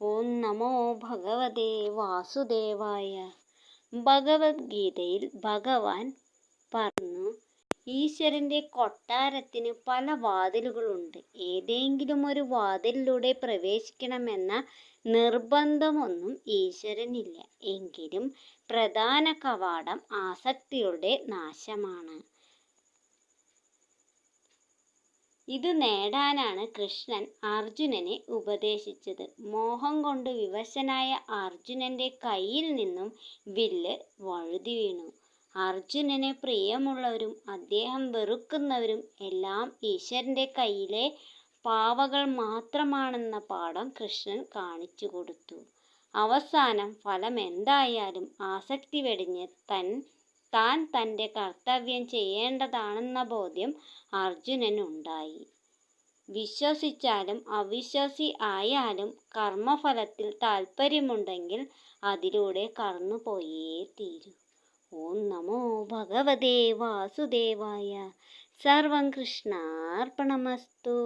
ഓം നമോ ഭഗവതേ വാസുദേവായ. ഭഗവത്ഗീതയിൽ ഭഗവാൻ പറഞ്ഞു, ഈശ്വരന്റെ കൊട്ടാരത്തിന് പല വാതിലുകളുണ്ട്. ഏതെങ്കിലും ഒരു വാതിലിലൂടെ പ്രവേശിക്കണമെന്ന നിർബന്ധമൊന്നും ഈശ്വരനില്ല. എങ്കിലും പ്രധാന കവാടം ആസക്തിയുടെ നാശമാണ്. ഇത് നേടാനാണ് കൃഷ്ണൻ അർജുനനെ ഉപദേശിച്ചത്. മോഹം കൊണ്ട് വിവശനായ അർജുനന്റെ കയ്യിൽ നിന്നും വില്ല് വഴുതി വീണു. അർജുനന് പ്രിയമുള്ളവരും അദ്ദേഹം വെറുക്കുന്നവരും എല്ലാം ഈശ്വരന്റെ കയ്യിലെ പാവകൾ മാത്രമാണെന്ന പാഠം കൃഷ്ണൻ കാണിച്ചു കൊടുത്തു. അവസാനം ഫലം എന്തായാലും ആസക്തി വെടിഞ്ഞ് താൻ തൻ്റെ കർത്തവ്യം ചെയ്യേണ്ടതാണെന്ന ബോധ്യം അർജുനനുണ്ടായി. വിശ്വസിച്ചാലും അവിശ്വാസി ആയാലും കർമ്മഫലത്തിൽ താല്പര്യമുണ്ടെങ്കിൽ അതിലൂടെ കടന്നുപോയേ തീരൂ. ഓം നമോ ഭഗവതേ വാസുദേവായ. സർവം കൃഷ്ണാർപ്പണമസ്തു.